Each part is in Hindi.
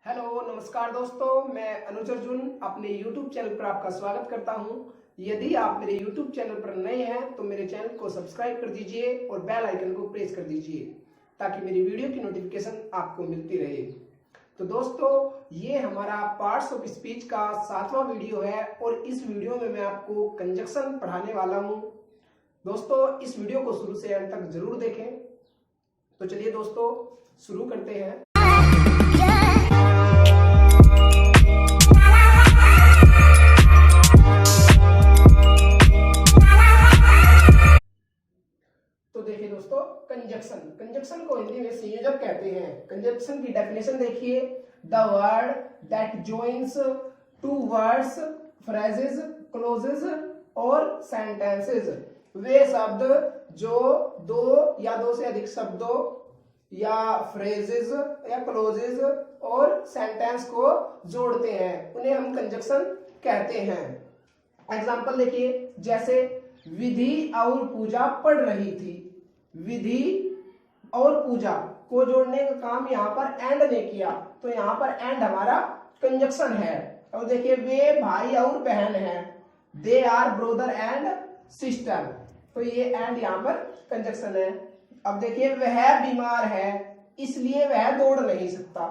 हेलो नमस्कार दोस्तों, मैं अनुज अर्जुन अपने YouTube चैनल पर आपका स्वागत करता हूं। यदि आप मेरे YouTube चैनल पर नए हैं तो मेरे चैनल को सब्सक्राइब कर दीजिए और बेल आइकन को प्रेस कर दीजिए ताकि मेरी वीडियो की नोटिफिकेशन आपको मिलती रहे। तो दोस्तों, ये हमारा पार्ट्स ऑफ स्पीच का 7वां वीडियो है और इस वीडियो में मैं आपको कंजक्शन पढ़ाने वाला हूँ। दोस्तों, इस वीडियो को शुरू से अंत तक जरूर देखें। तो चलिए दोस्तों, शुरू करते हैं। तो देखिए दोस्तों, कंजक्शन को हिंदी में संयोजक कहते हैं। कंजक्शन की डेफिनेशन देखिए, the word that joins two words, phrases, clauses और सेंटेंसेस। वे शब्द जो दो या दो से अधिक शब्दों या फ्रेजेस या क्लोजेस और सेंटेंस को जोड़ते हैं, उन्हें हम कंजक्शन कहते हैं। एग्जाम्पल देखिए, जैसे विधि और पूजा पढ़ रही थी। विधि और पूजा को जोड़ने का काम यहाँ पर एंड ने किया, तो यहाँ पर एंड हमारा कंजक्शन है। और देखिए, वे भाई और बहन हैं। They are brother and sister, तो ये एंड यहाँ पर कंजक्शन है। अब देखिए, वह बीमार है इसलिए वह दौड़ नहीं सकता।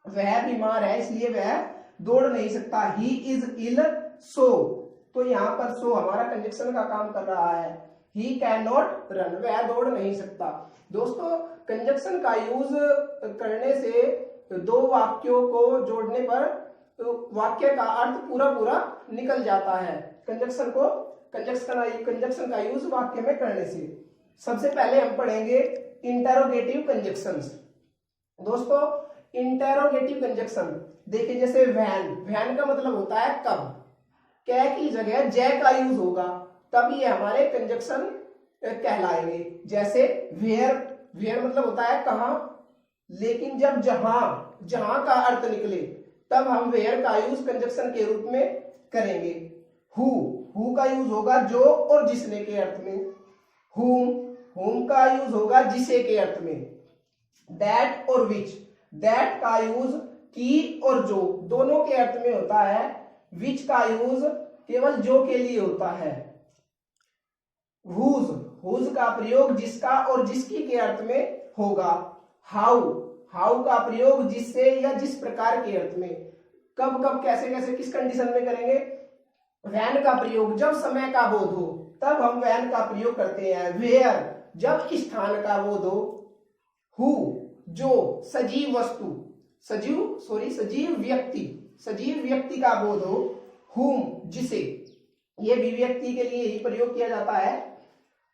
वह बीमार है इसलिए वह दौड़ नहीं सकता। ही इज इल सो, तो यहाँ पर सो हमारा कंजक्शन का काम कर रहा है। ही कैन नॉट रन, वह दौड़ नहीं सकता। दोस्तों, कंजक्शन का यूज करने से दो वाक्यों को जोड़ने पर तो वाक्य का अर्थ पूरा निकल जाता है। कंजक्शन का यूज वाक्य में करने से सबसे पहले हम पढ़ेंगे इंटेरोगेटिव कंजक्शंस। दोस्तों, इंटेरोगेटिव कंजक्शन देखिए, जैसे वैन का मतलब होता है कब। कै की जगह जय का यूज होगा, तब ये हमारे कंजक्शन कहलाएंगे। जैसे वेयर मतलब होता है कहां, लेकिन जब जहां का अर्थ निकले तब हम वेयर का यूज कंजक्शन के रूप में करेंगे। हु का यूज होगा जो और जिसने के अर्थ में। हुम का यूज होगा जिसे के अर्थ में। दैट और विच, दैट का यूज की और जो दोनों के अर्थ में होता है। विच का यूज केवल जो के लिए होता है। हुज का प्रयोग जिसका और जिसकी के अर्थ में होगा। हाउ का प्रयोग जिससे या जिस प्रकार के अर्थ में। कब कैसे किस कंडीशन में करेंगे। वैन का प्रयोग जब समय का बोध हो तब हम वैन का प्रयोग करते हैं। वेयर जब स्थान का बोध हो। हु जो सजीव वस्तु, सजीव व्यक्ति का बोध हो। हुम जिसे, ये भी व्यक्ति के लिए ही प्रयोग किया जाता है।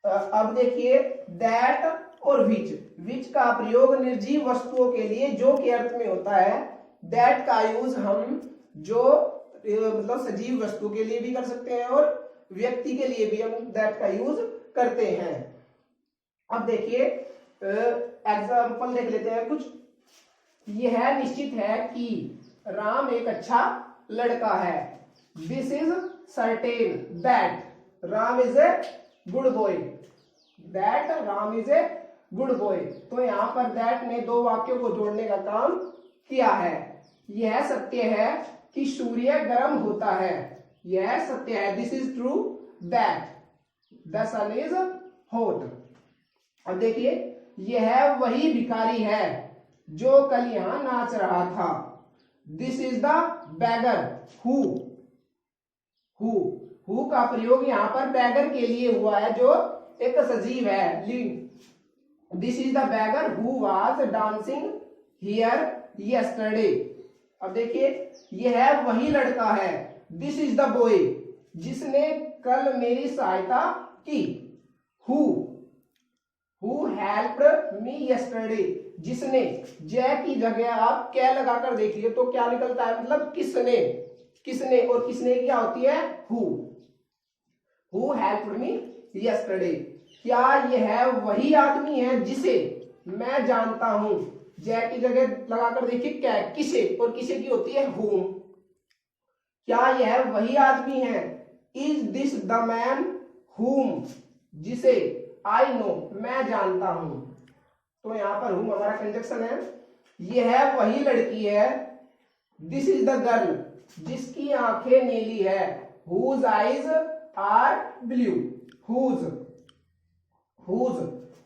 अब देखिए, दैट और विच का प्रयोग निर्जीव वस्तुओं के लिए जो के अर्थ में होता है। दैट का यूज हम जो मतलब सजीव वस्तु के लिए भी कर सकते हैं और व्यक्ति के लिए भी हम दैट का यूज करते हैं। अब देखिए, एग्जाम्पल देख लेते हैं कुछ। यह निश्चित है कि राम एक अच्छा लड़का है। This is certain that Ram is a good boy. That Ram is a good boy, तो यहाँ पर दैट ने दो वाक्यों को जोड़ने का काम किया है। यह सत्य है कि सूर्य गर्म होता है। यह सत्य है, this is true that the sun is hot. अब देखिए, यह वही भिखारी है जो कल यहां नाच रहा था। This is the bagger who का प्रयोग यहाँ पर बैगर के लिए हुआ है जो एक सजीव है, living. This is the bagger who was dancing here yesterday. अब देखिए, यह वही लड़का है। दिस इज द बॉय जिसने कल मेरी सहायता की। हु हेल्प्ड मी यस्टरडे, जिसने। जय की जगह आप क्या लगाकर देखिए तो क्या निकलता है, मतलब किसने और किसने क्या होती है, हु हेल्प्ड मी यस्टरडे। क्या यह वही आदमी है जिसे मैं जानता हूं। जय की जगह लगाकर देखिए क्या, किसे, और किसे की होती है, हुम। क्या यह वही आदमी है। इज दिस द मैन हुम, जिसे आई नो, मैं जानता हूं। तो यहां पर हुम हमारा कंजक्शन है। यह वही लड़की है दिस इज द गर्ल, जिसकी आंखें नीली है। Whose eyes are blue. Whose, whose,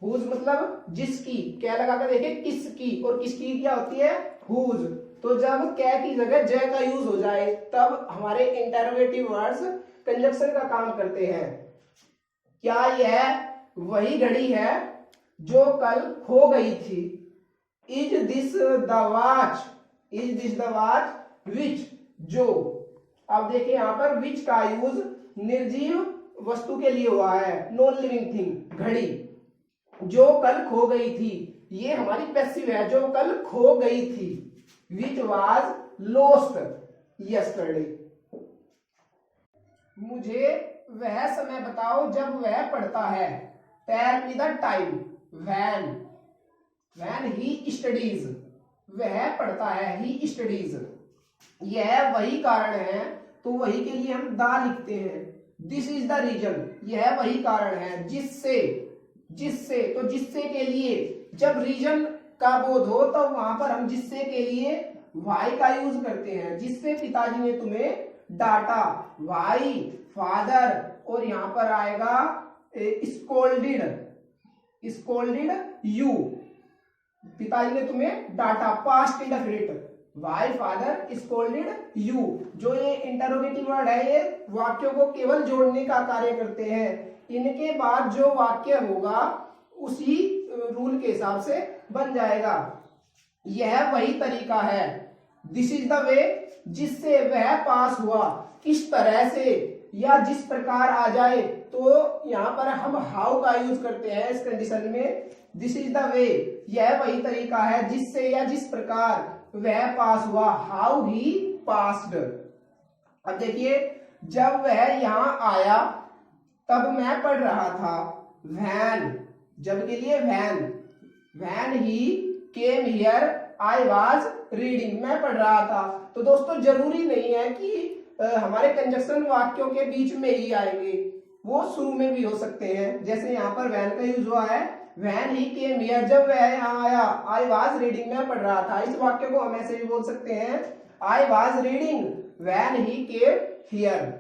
whose मतलब जिसकी, क्या लगा कर देखिए किसकी, और किसकी क्या होती है हुज। तो जब क्या की जगह जय का यूज हो जाए तब हमारे इंटरोगेटिव वर्ड्स कंजक्शन का काम करते हैं। क्या यह वही घड़ी है जो कल खो गई थी? Is this the watch, is this the watch which, जो। अब देखिए यहां पर विच का यूज निर्जीव वस्तु के लिए हुआ है, नॉन लिविंग थिंग, घड़ी। जो कल खो गई थी, ये हमारी पैसिव है, जो कल खो गई थी। Which was lost yesterday. मुझे वह समय बताओ जब वह पढ़ता है। Tell me the time when, when he studies, वह पढ़ता है, ही स्टडीज। यह वही कारण है, तो वही के लिए हम दा लिखते हैं। दिस इज द रीजन, यह वही कारण है जिससे, जिससे, तो जिससे के लिए जब रीजन का बोध हो तो वहां पर हम जिससे के लिए वाई का यूज करते हैं। जिससे पिताजी ने तुम्हें डांटा, वाई फादर, और यहां पर आएगा स्कोल्डेड, स्कोल्डेड यू, पिताजी ने तुम्हें डांटा, past indefinite, why father scolded you. जो ये इंटरोगेटिव वर्ड है, ये वाक्यों को केवल जोड़ने का कार्य करते हैं। इनके बाद जो वाक्य होगा उसी रूल के हिसाब से बन जाएगा। यह वही तरीका है, दिस इज द वे, जिससे वह पास हुआ। किस तरह से या जिस प्रकार आ जाए, तो यहां पर हम हाउ का यूज करते हैं इस कंडीशन में। दिस इज द वे, यह वही तरीका है जिससे या जिस प्रकार वह पास हुआ, हाउ ही पास्ड। अब देखिए जब वह यहां आया तब मैं पढ़ रहा था। वैन, जब के लिए when, when he came here I was reading, मैं पढ़ रहा था। तो दोस्तों जरूरी नहीं है कि हमारे कंजक्शन वाक्यों के बीच में ही आएंगे, वो शुरू में भी हो सकते हैं। जैसे यहाँ पर वैन का यूज हुआ है, वैन ही केम हियर, जब वह यहाँ आया, आई वाज रीडिंग, मैं पढ़ रहा था। इस वाक्य को हम ऐसे भी बोल सकते हैं, I was reading when he came here.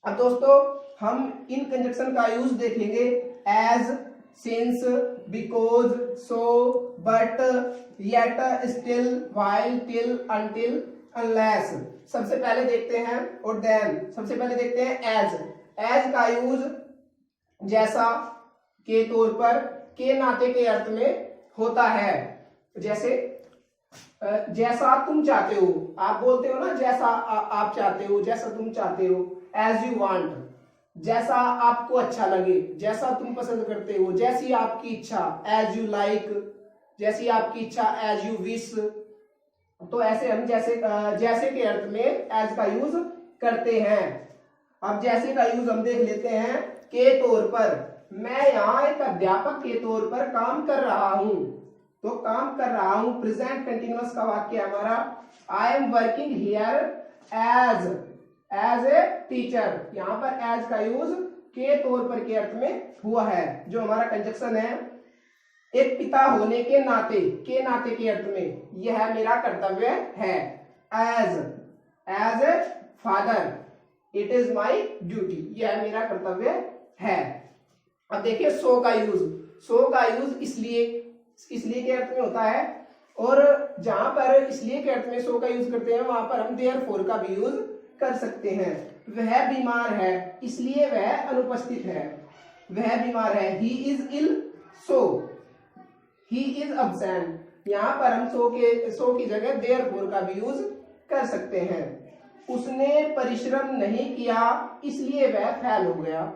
अब दोस्तों हम इन कंजक्शन का यूज देखेंगे, as, since, because, so, but, yet, still, while, till, until, unless. सबसे पहले देखते हैं, और देन सबसे पहले देखते हैं एज। एज का यूज जैसा के तौर पर, के नाते के अर्थ में होता है। जैसे जैसा तुम चाहते हो, आप बोलते हो ना, जैसा आप चाहते हो, जैसा तुम चाहते हो, एज यू वांट, जैसा आपको अच्छा लगे, जैसा तुम पसंद करते हो, जैसी आपकी इच्छा, एज यू लाइक, जैसी आपकी इच्छा, एज यू विश। तो ऐसे हम जैसे जैसे के अर्थ में एज का यूज करते हैं। अब जैसे का यूज हम देख लेते हैं, के तौर पर, मैं यहाँ एक अध्यापक के तौर पर काम कर रहा हूं, तो काम कर रहा हूं प्रेजेंट कंटिन्यूअस का वाक्य है हमारा। I am working here as, as a teacher, यहाँ पर एज का यूज के तौर पर के अर्थ में हुआ है। जो हमारा कंजक्शन है, एक पिता होने के नाते, के नाते के अर्थ में, यह मेरा कर्तव्य है। As, as a father, it is my duty, यह मेरा कर्तव्य है। अब देखिए सो का यूज, सो का यूज इसलिए के अर्थ में होता है, और जहां पर इसलिए के अर्थ में सो का यूज करते हैं वहां पर हम देयरफॉर का भी यूज कर सकते हैं। वह बीमार है इसलिए वह अनुपस्थित है, वह बीमार है, he is ill so he is absent. यहां पर हम सो की जगह देयरफॉर का भी यूज कर सकते हैं। उसने परिश्रम नहीं किया इसलिए वह फेल हो गया।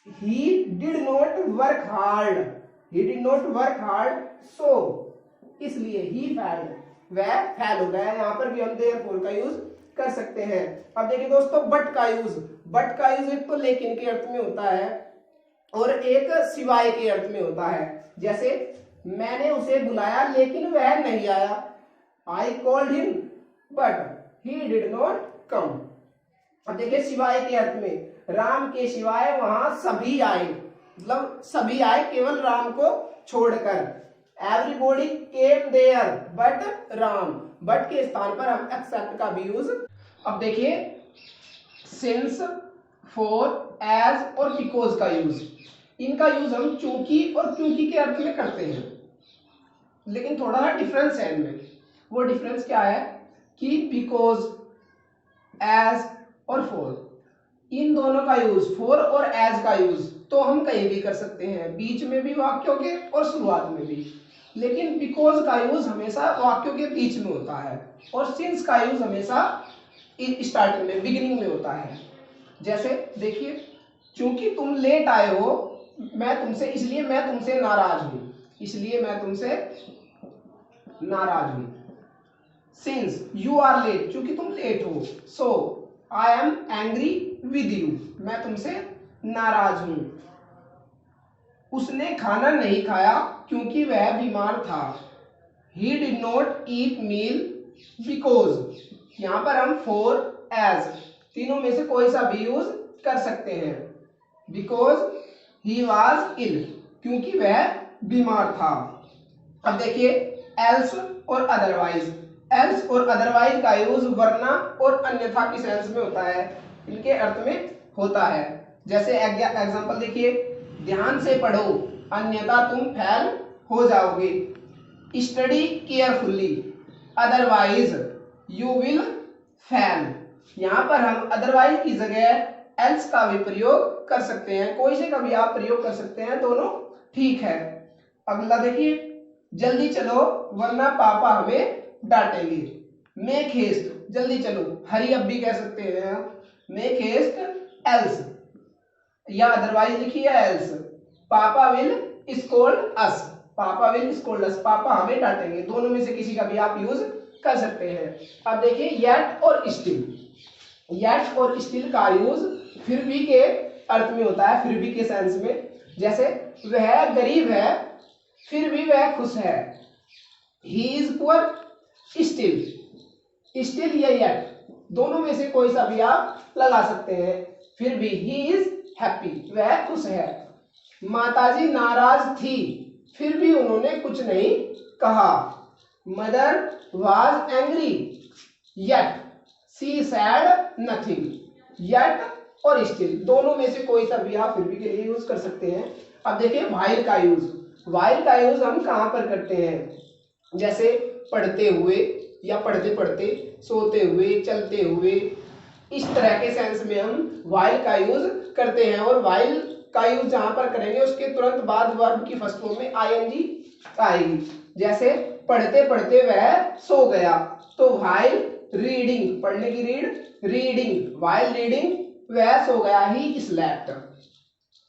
He did not work hard, he did not work hard, so इसलिए he failed, वह फेल हो गया। यहाँ पर भी हम therefore का यूज कर सकते हैं। अब देखिए दोस्तों बट का यूज, बट का यूज एक तो लेकिन के अर्थ में होता है और एक सिवाय के अर्थ में होता है। जैसे मैंने उसे बुलाया लेकिन वह नहीं आया, I called him but he did not come। अब देखिए सिवाय के अर्थ में, राम के सिवाय वहां सभी आए, मतलब सभी आए केवल राम को छोड़कर। Everybody came there but Ram, but के स्थान पर हम एक्सेप्ट का भी यूज। अब देखिए सिंस, फॉर, एज और बिकॉज का यूज, इनका यूज हम चूंकि और क्योंकि के अर्थ में करते हैं, लेकिन थोड़ा सा डिफरेंस है इनमें। वो डिफरेंस क्या है कि बिकॉज, एज और फॉर, इन दोनों का यूज, फॉर और एज का यूज तो हम कहीं भी कर सकते हैं, बीच में भी वाक्यों के और शुरुआत में भी, लेकिन बिकॉज का यूज हमेशा वाक्यों के बीच में होता है और सिंस का यूज हमेशा स्टार्टिंग में, बिगिनिंग में होता है। जैसे देखिए, क्योंकि तुम लेट आए हो मैं तुमसे, इसलिए मैं तुमसे नाराज हूं, इसलिए मैं तुमसे नाराज हूं। सिंस यू आर लेट, क्योंकि तुम लेट हो, so I am angry with you, मैं तुमसे नाराज हूं। उसने खाना नहीं खाया क्योंकि वह बीमार था, he did not eat meal because, यहां पर हम फॉर, एज तीनों में से कोई सा भी यूज कर सकते हैं। बिकॉज ही वॉज इल, क्योंकि वह बीमार था। अब देखिए एल्स और अदरवाइज, एल्स और अदरवाइज का यूज वरना और अन्यथा की सेंस में होता है, इनके अर्थ में होता है। जैसे एग्जांपल देखिए, ध्यान से पढ़ो अन्यथा तुम फेल हो जाओगे, study carefully otherwise you will fail. यहां पर हम अदरवाइज की जगह एल्स का भी प्रयोग कर सकते हैं, कोई से का भी आप प्रयोग कर सकते हैं, दोनों ठीक है। अगला देखिए, जल्दी चलो वरना पापा हमें डांटेंगे, मेक हेस्ट, जल्दी चलो, हरी अप भी कह सकते हैं, मेक हेस्ट एल्स, या अदरवाइज लिखिए एल्स, पापा विल स्कोल्ड अस, पापा विल स्कोल्ड अस, पापा हमें डांटेंगे, दोनों में से किसी का भी आप यूज कर सकते हैं। अब देखिए येट और स्टिल, येट और स्टिल का यूज फिर भी के अर्थ में होता है, फिर भी के सेंस में। जैसे वह गरीब है फिर भी वह खुश है, he is poor still, still या येट दोनों में से कोई सा भी आप लगा सकते हैं, फिर भी ही इज हैप्पी, वह खुश है। माताजी नाराज थी फिर भी उन्होंने कुछ नहीं कहा, mother was angry yet she said nothing, yet और स्टिल दोनों में से कोई सा भी आप फिर भी के लिए यूज कर सकते हैं। अब देखिए व्हाइल का यूज, व्हाइल का यूज हम कहां पर करते हैं, जैसे पढ़ते हुए या पढ़ते पढ़ते, सोते हुए, चलते हुए, इस तरह के सेंस में हम व्हाइल का यूज करते हैं। और व्हाइल का यूज जहां पर करेंगे उसके तुरंत बाद वर्ब की फर्स्ट फॉर्म में आईएनजी आएगी। जैसे पढ़ते पढ़ते वह सो गया, तो व्हाइल रीडिंग, पढ़ने की रीड, रीडिंग, व्हाइल रीडिंग वह सो गया, ही स्लेप्ट।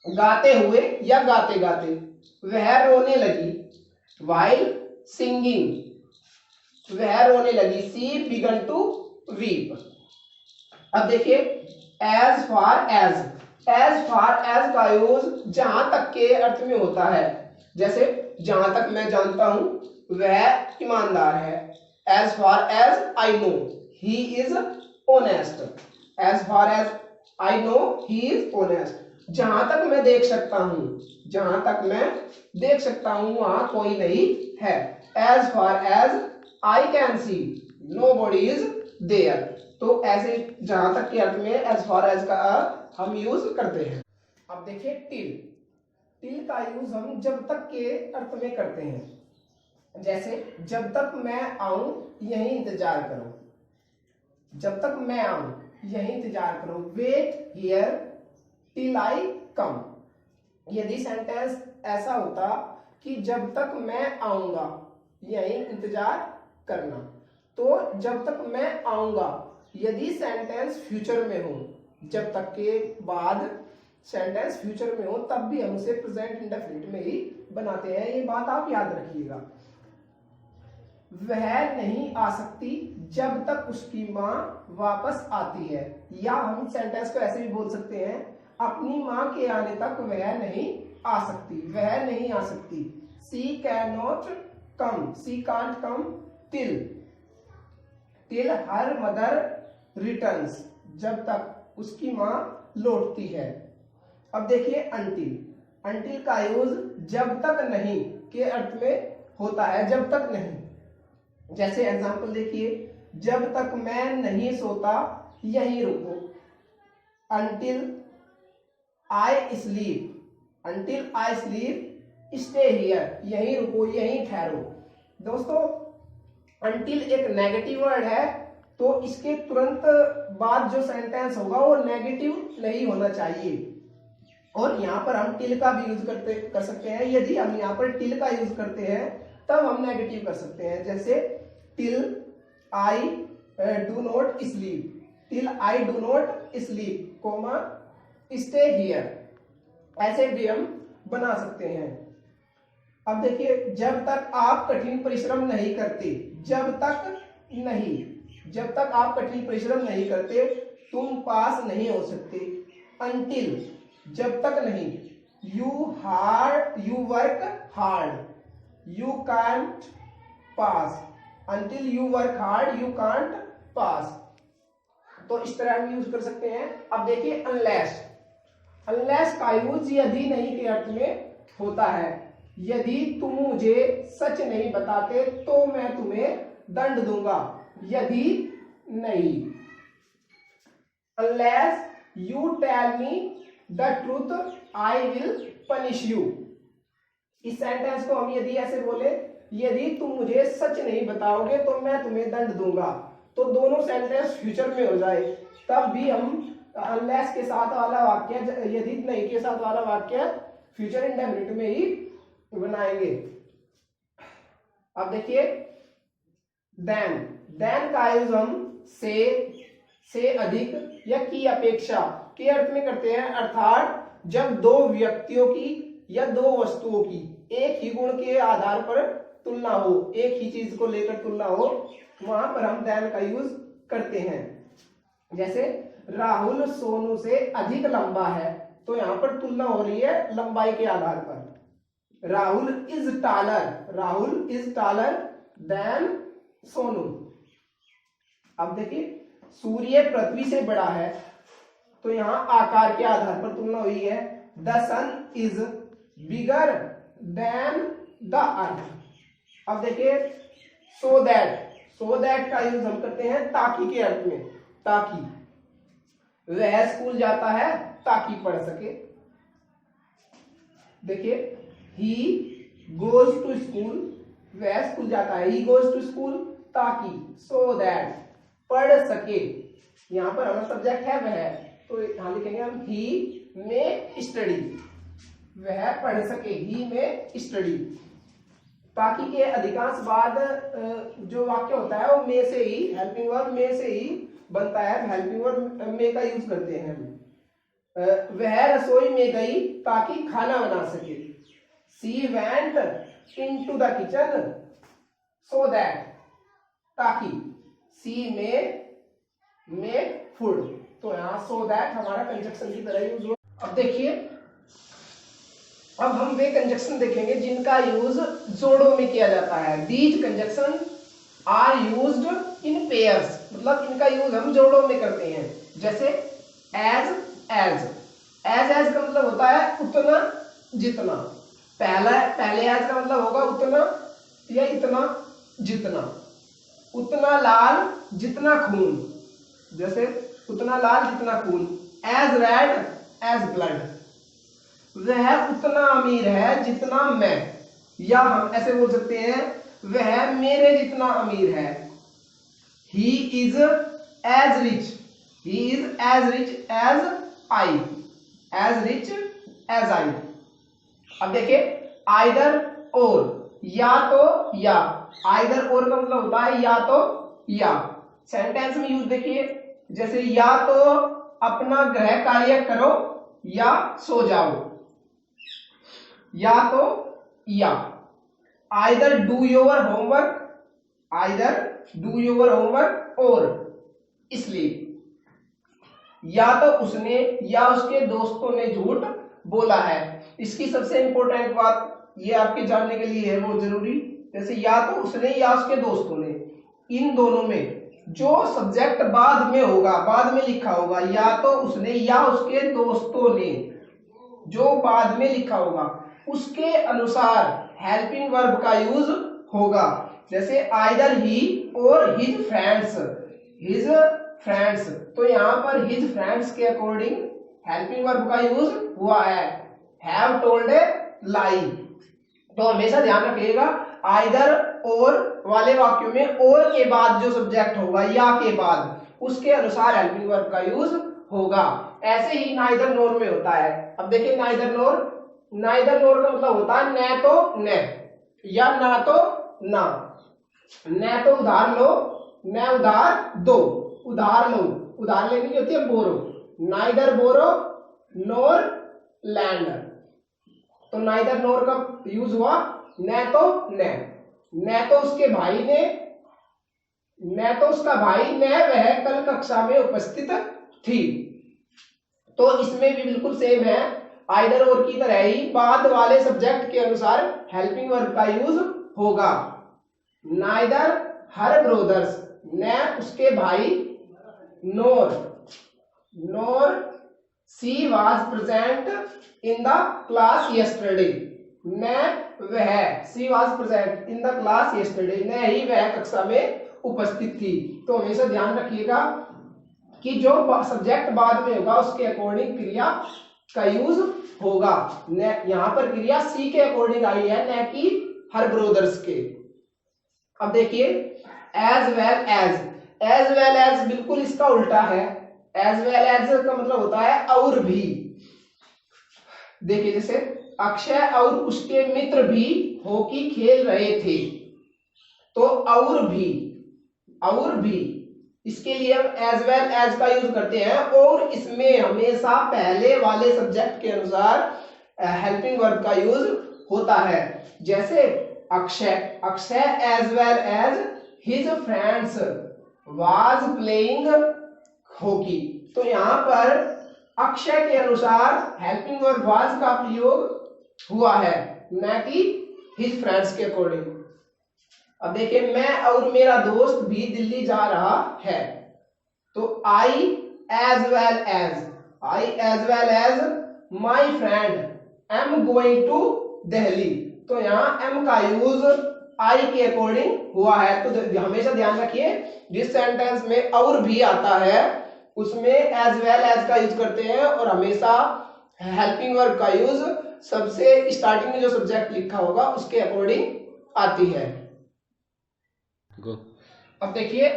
गाते हुए या गाते गाते वह रोने लगी, व्हाइल सिंगिंग वह रोने लगी, सी बिगन टू वीप। अब देखिए as far as, as far as का यूज जहां तक के अर्थ में होता है। जैसे जहां तक मैं जानता हूं वह ईमानदार है, as far as I know he is honest, as far as I know he is honest, जहां तक मैं देख सकता हूं, जहां तक मैं देख सकता हूं वहां कोई नहीं है, as far as I can see nobody is there. तो ऐसे जहां तक के अर्थ में एज फार एज का हम यूज करते हैं। अब देखिए टिल, टिल का यूज हम जब तक के अर्थ में करते हैं। जैसे जब तक मैं आऊं यही इंतजार करो, जब तक मैं आऊं यही इंतजार करो, वेट हियर टिल आई कम। यदि सेंटेंस ऐसा होता कि जब तक मैं आऊंगा यही इंतजार करना, तो जब तक मैं आऊंगा, यदि सेंटेंस फ्यूचर में हो, जब तक के बाद सेंटेंस फ्यूचर में हो तब भी हम उसे प्रेजेंट इंडेफिनिट में ही बनाते हैं, ये बात आप याद रखिएगा। वह नहीं आ सकती जब तक उसकी माँ वापस आती है, या हम सेंटेंस को ऐसे भी बोल सकते हैं, अपनी माँ के आने तक वह नहीं आ सकती, वह नहीं आ सकती, she can not come, she can't come till, till her mother returns, जब तक उसकी माँ लौटती है। अब देखिए अंटिल, अंटिल का यूज जब तक नहीं के अर्थ में होता है, जब तक नहीं, जैसे एग्जांपल देखिए, जब तक मैं नहीं सोता यहीं रुको, until I sleep, until I sleep stay here, यहीं रुको, यहीं ठहरो। दोस्तों until एक नेगेटिव वर्ड है, तो इसके तुरंत बाद जो सेंटेंस होगा वो नेगेटिव नहीं होना चाहिए। और यहाँ पर हम टिल का भी यूज कर सकते हैं। यदि हम यहाँ पर टिल का यूज करते हैं तब हम नेगेटिव कर सकते हैं। जैसे till I do not sleep, till I do not sleep comma stay here, ऐसे भी हम बना सकते हैं। अब देखिए, जब तक आप कठिन परिश्रम नहीं करते, जब तक आप कठिन परिश्रम नहीं करते तुम पास नहीं हो सकते। अंटिल जब तक नहीं, you work hard you can't pass, until you work hard you can't pass. तो इस तरह हम यूज कर सकते हैं। अब देखिए अनलेस, अनलेस का यूज यदि नहीं के अर्थ में होता है। यदि तुम मुझे सच नहीं बताते तो मैं तुम्हें दंड दूंगा, यदि नहीं। Unless you tell me the truth I will punish you. इस सेंटेंस को हम यदि ऐसे बोले, यदि तुम मुझे सच नहीं बताओगे तो मैं तुम्हें दंड दूंगा, तो दोनों सेंटेंस फ्यूचर में हो जाए, तब भी हम अनलेस के साथ वाला वाक्य, यदि नहीं के साथ वाला वाक्य फ्यूचर इंडेफिनिट में ही बनाएंगे। अब देखिए देन, देन का यूज हम से अधिक या की अपेक्षा के अर्थ में करते हैं। अर्थात जब दो व्यक्तियों की या दो वस्तुओं की एक ही गुण के आधार पर तुलना हो, एक ही चीज को लेकर तुलना हो, वहां पर हम देन का यूज करते हैं। जैसे राहुल सोनू से अधिक लंबा है, तो यहां पर तुलना हो रही है लंबाई के आधार पर। Rahul is taller than Sonu. अब देखिए सूर्य पृथ्वी से बड़ा है, तो यहां आकार के आधार पर तुलना हुई है। The sun is bigger than the earth. अब देखिए सो दैट का यूज हम करते हैं ताकि के अर्थ में, ताकि वह स्कूल जाता है ताकि पढ़ सके। देखिए ही गोज टू स्कूल, वह स्कूल जाता है, ही गोज टू स्कूल ताकि, सो दैट पढ़ सके। यहां पर हमारा सब्जेक्ट है वह, तो यहां लिखेंगे हम ही में स्टडी, वह पढ़ सके, ही में स्टडी। ताकि के अधिकांश बाद जो वाक्य होता है वो में से ही, हेल्पिंग वर्ब में से ही बनता है। हेल्पिंग वर्ब में का यूज करते हैं हम। वह रसोई में गई ताकि खाना बना सके। She went into the kitchen so that, ताकि सी में मेक फूड, तो यहां सो दैट हमारा कंजक्शन की तरह यूज हो। अब देखिए, अब हम वे कंजक्शन देखेंगे जिनका यूज जोड़ों में किया जाता है। These conjunction are used in pairs, मतलब इनका यूज हम जोड़ों में करते हैं। जैसे एज का मतलब होता है उतना जितना। पहले एज का मतलब होगा उतना या इतना जितना। उतना लाल जितना खून, जैसे उतना लाल जितना खून। एज रेड एज ब्लड, वह उतना अमीर है जितना मैं, या हम ऐसे बोल सकते हैं वह मेरे जितना अमीर है। He is as rich as I, अब देखिए आइदर और, या तो या। आइदर और का मतलब होता है या तो या। सेंटेंस में यूज देखिए, जैसे या तो अपना गृह कार्य करो या सो जाओ, या तो या। आइदर डू योर होमवर्क और स्लीप। या तो उसने या उसके दोस्तों ने झूठ बोला है। इसकी सबसे इंपॉर्टेंट बात ये आपके जानने के लिए है वो जरूरी, जैसे या तो उसने या उसके दोस्तों ने, इन दोनों में जो सब्जेक्ट बाद में होगा, बाद में लिखा होगा, या तो उसने या उसके दोस्तों ने, जो बाद में लिखा होगा उसके अनुसार हेल्पिंग वर्ब का यूज होगा। जैसे आइदर ही और हिज फ्रेंड्स, हिज फ्रेंड्स, तो यहाँ पर हिज फ्रेंड्स के अकॉर्डिंग हेल्पिंग वर्ब का यूज हुआ है। हैव टोल्ड ए लाई, तो हमेशा ध्यान रखिएगा आइदर और वाले वाक्यों में और के बाद जो सब्जेक्ट होगा या के बाद उसके अनुसार हेल्पिंग वर्ब का यूज होगा। ऐसे ही नाइदर नोर में होता है। अब देखिए नाइदर नोर, नाइदर नोर का मतलब होता है न तो न या ना तो ना। न तो उधार लो, न उधार दो, उधार लो, उधार लेने की होती है बोरो। नाइदर बोरो नोर लैंड, तो नाइदर नोर का यूज हुआ न तो न तो उसके भाई ने, न तो उसका भाई न वह कल कक्षा में उपस्थित थी, तो इसमें भी बिल्कुल सेम है। आइदर और की तरह ही बाद वाले सब्जेक्ट के अनुसार हेल्पिंग वर्ब का यूज होगा। नाइदर हर ब्रोदर्स, न उसके भाई, nor she was present in the class yesterday, न वह, she was present in the class yesterday, न ही वह कक्षा में उपस्थित थी। तो हमेशा ध्यान रखिएगा कि जो सब्जेक्ट बाद में होगा उसके अकॉर्डिंग क्रिया का यूज होगा। न यहां पर क्रिया सी के अकॉर्डिंग आई है, न कि हर ब्रोदर्स के। अब देखिए एज वेल एज बिल्कुल इसका उल्टा है। एज वेल एज का मतलब होता है और भी। देखिए जैसे अक्षय और उसके मित्र भी हॉकी खेल रहे थे, तो और भी इसके लिए हम एज वेल एज का यूज करते हैं, और इसमें हमेशा पहले वाले सब्जेक्ट के अनुसार हेल्पिंग वर्ब का यूज होता है। जैसे Akshay as well as his friends was playing hockey, तो यहां पर अक्षय के अनुसार हेल्पिंग वर्ब वाज का प्रयोग हुआ है, न कि हिज फ्रेंड्स के अकॉर्डिंग। अब देखिए मैं और मेरा दोस्त भी दिल्ली जा रहा है, तो I as well as my friend am going to Delhi, तो यहाँ एम का यूज आई के अकॉर्डिंग हुआ है। तो हमेशा ध्यान रखिए जिस सेंटेंस में और भी आता है उसमें एज वेल एज का यूज करते हैं, और हमेशा हेल्पिंग वर्ब का यूज सबसे स्टार्टिंग में जो सब्जेक्ट लिखा होगा उसके अकॉर्डिंग आती है। अब देखिए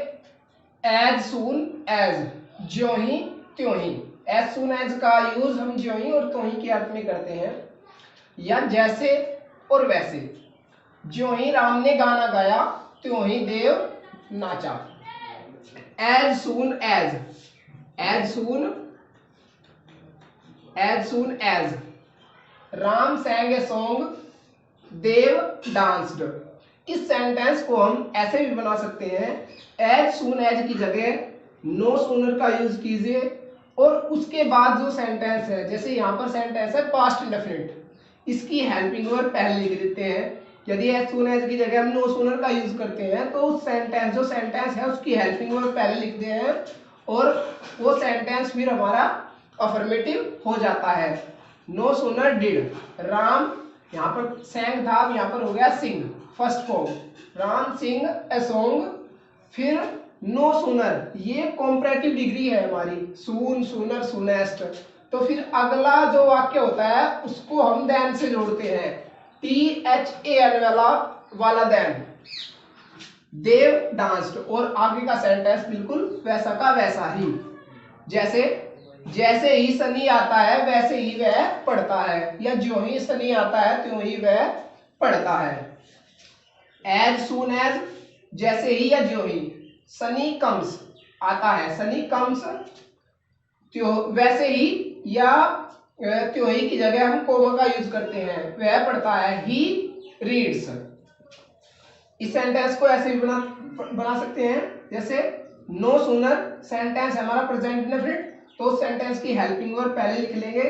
एज सून एज, ज्यों ही त्यों ही। एज सून एज का यूज हम ज्यों ही और त्यों ही के अर्थ में करते हैं, या जैसे और वैसे। ज्यों ही राम ने गाना गाया त्यों ही देव नाचा। As soon as Ram sang a song, Dev danced. इस सेंटेंस को हम ऐसे भी बना सकते हैं, एज सून एज की जगह नो सूनर का यूज कीजिए, और उसके बाद जो सेंटेंस है, जैसे यहाँ पर सेंटेंस है पास्ट इंडेफिनिट, इसकी हेल्पिंग वर्ब पहले लिख देते हैं। यदि एज सून एज की जगह हम नो सूनर का यूज करते हैं तो उस सेंटेंस जो सेंटेंस है उसकी हेल्पिंग वर्ब पहले लिखते हैं, और वो सेंटेंस फिर हमारा अफर्मेटिव हो जाता है। नो सूनर डिड राम, यहाँ पर sang था, यहाँ पर हो गया sing, first form. Ram sing a song, फिर नो सूनर, ये कॉम्परेटिव डिग्री है हमारी, सून, सूनर, सूनेस्ट। तो फिर अगला जो वाक्य होता है उसको हम देन से जोड़ते हैं, THAN वाला देन, देव डांस्ड, और आगे का सेंटेंस बिल्कुल वैसा का वैसा ही। जैसे ही सनी आता है वैसे ही वह पढ़ता है, या ज्यों ही सनी आता है त्यों ही वह पढ़ता है। एज सून एज, जैसे ही या ज्यों ही। सनी कम्स, आता है, सनी कम्स, त्यों वैसे ही या त्यों ही की जगह हम कोमा का यूज करते हैं, वह पढ़ता है, ही रीड्स। इस सेंटेंस को ऐसे भी बना सकते हैं, जैसे नो सूनर सेंटेंस हमारा प्रेजेंट इंडेफिनिट, तो सेंटेंस की हेल्पिंग वर्ब पहले लिख लेंगे,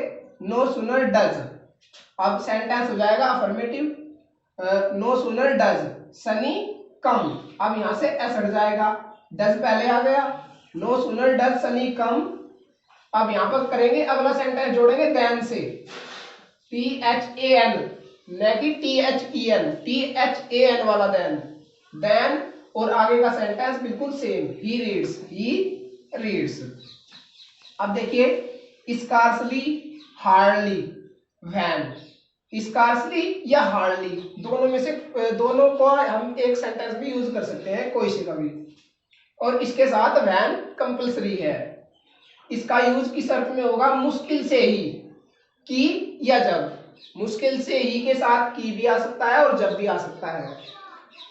नो सूनर डज। अब सेंटेंस हो जाएगा affirmative, no sooner does Sunny come. अब यहां से एस हट जाएगा, डज पहले आ गया, no sooner does Sunny come. अब यहां पर करेंगे अगला सेंटेंस जोड़ेंगे देन से, THAN न कि THEN, THAN वाला देन। देन और आगे का सेंटेंस बिल्कुल सेम, ही रीड्स। अब देखिए स्कार्सली, हार्डली, व्हेन। स्कार्सली या हार्डली दोनों में से दोनों को हम एक सेंटेंस भी यूज कर सकते हैं कोई से का भी, और इसके साथ व्हेन कंपल्सरी है। इसका यूज किस अर्थ में होगा? मुश्किल से ही, की या जब। मुश्किल से ही के साथ की भी आ सकता है और जब भी आ सकता है।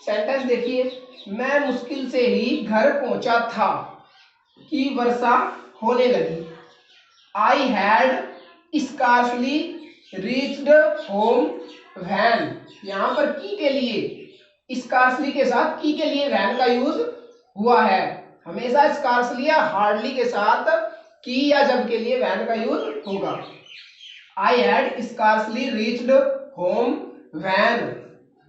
सेंटेंस देखिए, मैं मुश्किल से ही घर पहुंचा था कि वर्षा होने लगी। आई had scarcely reached home when. यहां पर की के लिए, स्कार्सली के साथ की के लिए व्हेन का यूज हुआ है। हमेशा स्कार्सली या हार्डली के साथ की या जब के लिए व्हेन का यूज होगा। I had scarcely reached home when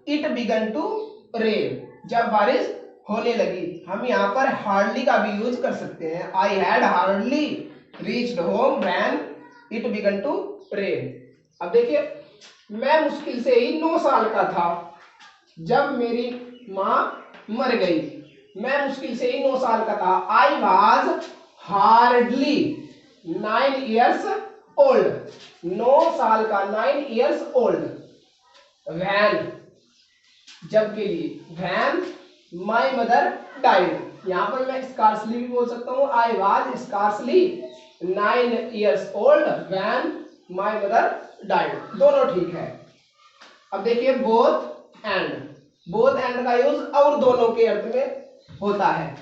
it began to rain. जब बारिश होने लगी। हम यहाँ पर हार्डली का भी यूज कर सकते हैं। I had hardly reached home when it began to rain. अब देखिए, मैं मुश्किल से ही 9 साल का था जब मेरी माँ मर गई। मैं मुश्किल से ही 9 साल का था। I was hardly 9 years old। 9 साल का, 9 years old। व्हेन जब के लिए, व्हेन माई मदर डाइड। यहां पर मैं स्कार्सली भी बोल सकता हूं। I was scarcely 9 years old when my mother died. दोनों ठीक है। अब देखिए बोथ एंड। बोथ एंड का यूज और दोनों के अर्थ में होता है।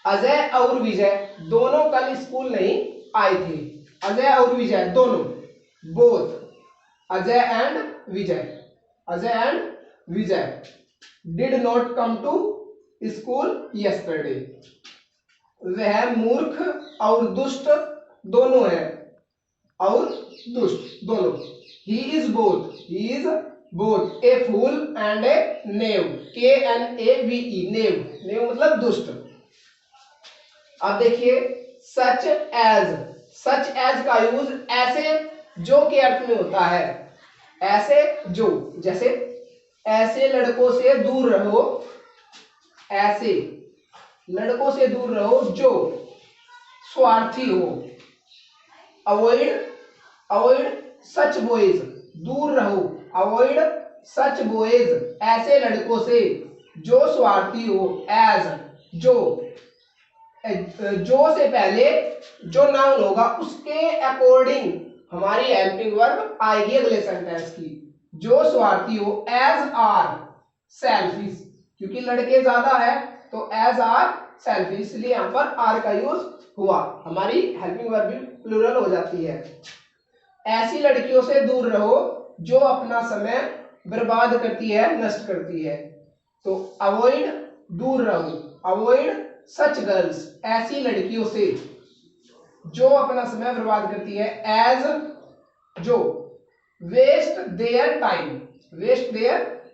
अजय और विजय दोनों कल स्कूल नहीं आए थे। अजय और विजय दोनों, both, Ajay and Vijay. Ajay and Vijay did not come to school yesterday. वह मूर्ख और दुष्ट दोनों है, और दुष्ट दोनों। He is both a fool and a knave. KNAVE, knave मतलब दुष्ट। अब देखिए सच एज का यूज ऐसे जो के अर्थ में होता है। ऐसे जो, जैसे ऐसे लड़कों से दूर रहो, ऐसे लड़कों से दूर रहो जो स्वार्थी हो। अवॉइड सच बॉयज, दूर रहो, अवॉइड सच बॉयज ऐसे लड़कों से जो स्वार्थी हो। एज जो से पहले जो नाउन होगा उसके अकॉर्डिंग हमारी हेल्पिंग वर्ब आएगी अगले सेंटेंस की। जो स्वार्थी हो। एज आर सेल्फिश, क्योंकि लड़के ज्यादा है तो एज आर सेल्फिश, इसलिए यहां पर आर का यूज हुआ। हमारी हेल्पिंग वर्ब भी प्लूरल हो जाती है। ऐसी लड़कियों से दूर रहो जो अपना समय बर्बाद करती है, नष्ट करती है। तो अवॉइड दूर रहो, अवॉइड सच गर्ल्स ऐसी लड़कियों से जो अपना समय बर्बाद करती है। एज जो वेस्ट देयर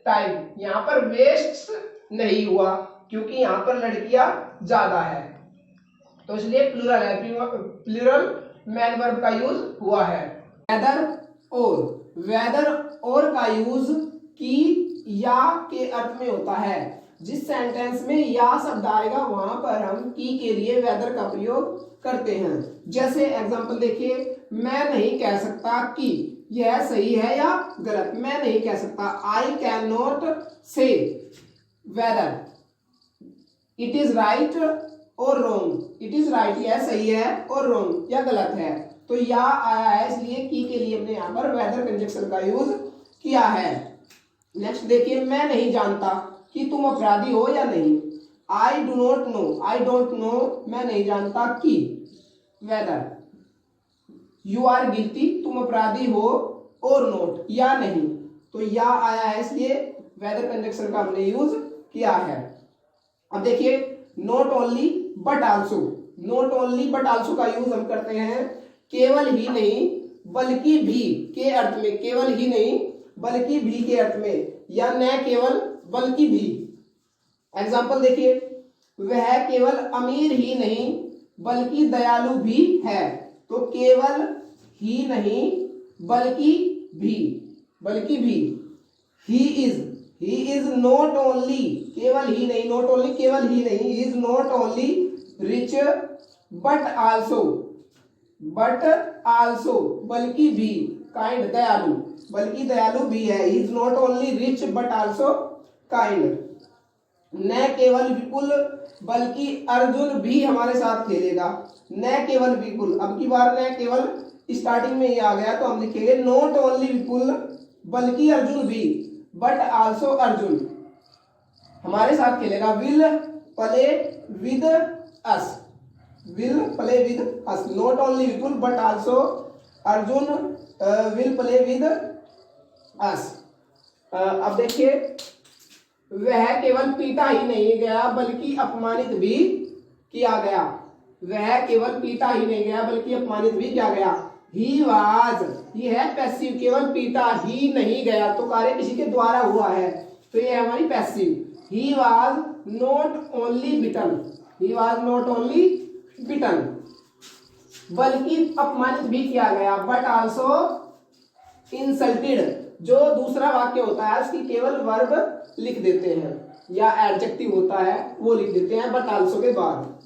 टाइम, यहां पर वेस्ट नहीं हुआ क्योंकि यहां पर लड़कियां ज्यादा है, तो इसलिए प्लूरल मैन वर्ब का यूज हुआ है। वेदर और का यूज की या के अर्थ में होता है। जिस सेंटेंस में या शब्द आएगा वहां पर हम की के लिए वेदर का प्रयोग करते हैं। जैसे एग्जांपल देखिए, मैं नहीं कह सकता कि यह सही है या गलत। मैं नहीं कह सकता, आई कैन नॉट से वेदर इट इज राइट और रॉन्ग। इट इज राइट, यह सही है, और रॉन्ग या गलत है। तो या आया है, इसलिए की के लिए हमने यहाँ पर वेदर कंजक्शन का यूज किया है। नेक्स्ट देखिए, मैं नहीं जानता कि तुम अपराधी हो या नहीं। आई do not know, I don't know, मैं नहीं जानता कि वेदर यू आर गिल्टी, तुम अपराधी हो, और नोट या नहीं। तो या आया है, इसलिए वेदर कंजक्शन का हमने यूज किया है। अब देखिए, not only but also. Not only but also का यूज हम करते हैं केवल ही नहीं बल्कि भी के अर्थ में। केवल ही नहीं बल्कि भी के अर्थ में, या न केवल बल्कि भी। एग्जाम्पल देखिए, वह केवल अमीर ही नहीं बल्कि दयालु भी है। तो केवल ही नहीं बल्कि भी, ही ही इज नॉट ओनली, केवल ही नहीं, नॉट ओनली केवल ही नहीं, he is not only rich but also बल्कि भी, काइंड दयालु, बल्कि दयालु भी है। He is not only rich but also kind. न केवल विपुल बल्कि अर्जुन भी हमारे साथ खेलेगा। न केवल विपुल, अब की बार न केवल स्टार्टिंग में ही आ गया तो हम लिखेंगे नॉट ओनली विपुल बल्कि अर्जुन भी, बट आल्सो अर्जुन हमारे साथ खेलेगा। Will play with us, will play with us, not only Vipul but also Arjun will play with us. अब देखिए, वह केवल पीटा ही नहीं गया बल्कि अपमानित भी किया गया। वह केवल पीटा ही नहीं गया बल्कि अपमानित भी किया गया। ही वाज, ये है पैसिव, केवल पीटा ही नहीं गया तो कार्य किसी के द्वारा हुआ है तो ये है हमारी passive. He was not only beaten, he was not only beaten बल्कि अपमानित भी किया गया। बट आल्सो इंसल्टेड, जो दूसरा वाक्य होता है उसकी केवल वर्ब लिख देते हैं या एडजेक्टिव होता है वो लिख देते हैं बट आल्सो के बाद।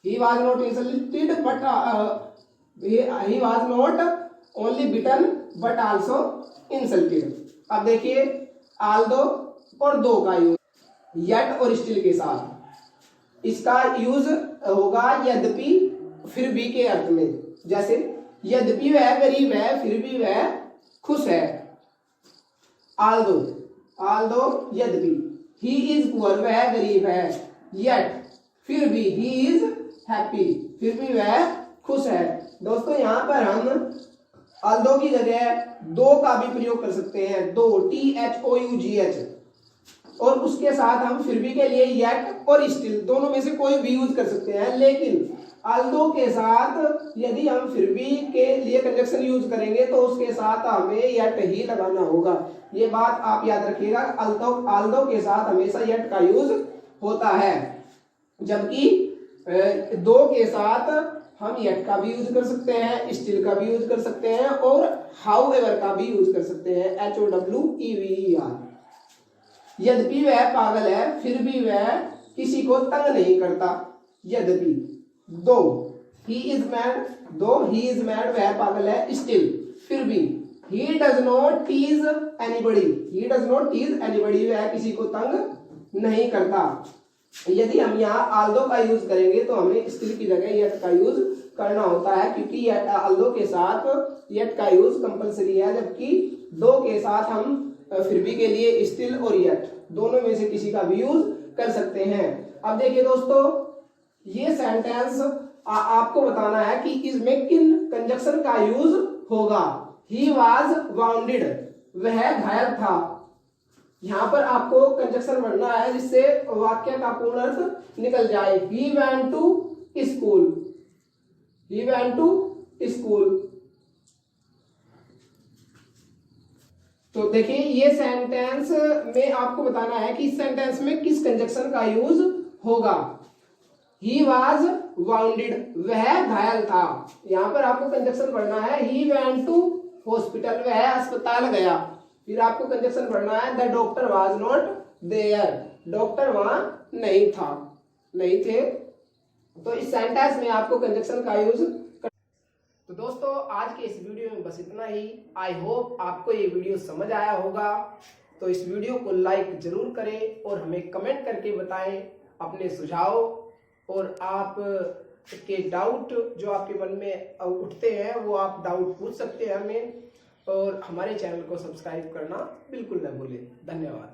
He was not insulted but he was not only beaten but also insulted. अब देखिए, आल्दो और दो का यूज येट और स्टिल के साथ, इसका यूज होगा यद्यपि फिर भी के अर्थ में। जैसे यद्यपि वह गरीब है फिर भी वह खुश है। आल्दो, आल्दो यद्यपि, ही इज पुअर वह गरीब है, येट फिर भी, ही इज हैप्पी फिर भी वह खुश है। दोस्तों यहाँ पर हम आल्दो की जगह दो का भी प्रयोग कर सकते हैं, दो, THOUGH, और उसके साथ हम फिर भी के लिए येट और स्टिल दोनों में से कोई भी यूज कर सकते हैं। लेकिन आल्दो के साथ यदि हम फिर भी के लिए कंजक्शन यूज करेंगे तो उसके साथ हमें येट ही लगाना होगा। ये बात आप याद रखिएगा, आल्दो के साथ हमेशा येट का यूज होता है, जबकि दो के साथ हम येट का भी यूज कर सकते हैं, स्टिल का भी यूज कर सकते हैं और हाउएवर का भी यूज कर सकते हैं, HOWEVER। यद्यपि वह पागल है फिर भी वह किसी को तंग नहीं करता। यद्यपि, दो, ही इज मैड, दो ही इज मैड वह पागल है, स्टिल फिर भी, he does not tease anybody, he does not tease anybody वह किसी को तंग नहीं करता। यदि हम यहाँ आल्दो का यूज करेंगे तो हमें स्टिल की जगह येट का यूज करना होता है, क्योंकि आल्दो के साथ येट का यूज कंपलसरी है, जबकि दो के साथ हम फिर भी के लिए स्टिल और येट दोनों में से किसी का भी यूज कर सकते हैं। अब देखिए दोस्तों, ये सेंटेंस आपको बताना है कि इसमें किन कंजक्शन का यूज होगा। ही वाज वाउंडेड, वह घायल था। यहाँ पर आपको कंजक्शन बढ़ना है जिससे वाक्य का पूर्ण अर्थ निकल जाए। He went to school, he went to school. तो देखिए, ये सेंटेंस में आपको बताना है कि इस सेंटेंस में किस कंजक्शन का यूज होगा। ही वाज वाउंडेड, वह घायल था। यहाँ पर आपको कंजक्शन पढ़ना है ही वेंट टू हॉस्पिटल, वह अस्पताल गया। फिर आपको कंजक्शन पढ़ना है the doctor was not there, doctor वहां नहीं था, नहीं थे। तो इस सेंटेंस में आपको कंजक्शन का यूज। तो दोस्तों, आज के इस वीडियो में बस इतना ही। आई होप आपको ये वीडियो समझ आया होगा। तो इस वीडियो को लाइक जरूर करें और हमें कमेंट करके बताएं अपने सुझाव और आप के डाउट जो आपके मन में उठते हैं वो आप डाउट पूछ सकते हैं हमें। और हमारे चैनल को सब्सक्राइब करना बिल्कुल न भूलें। धन्यवाद।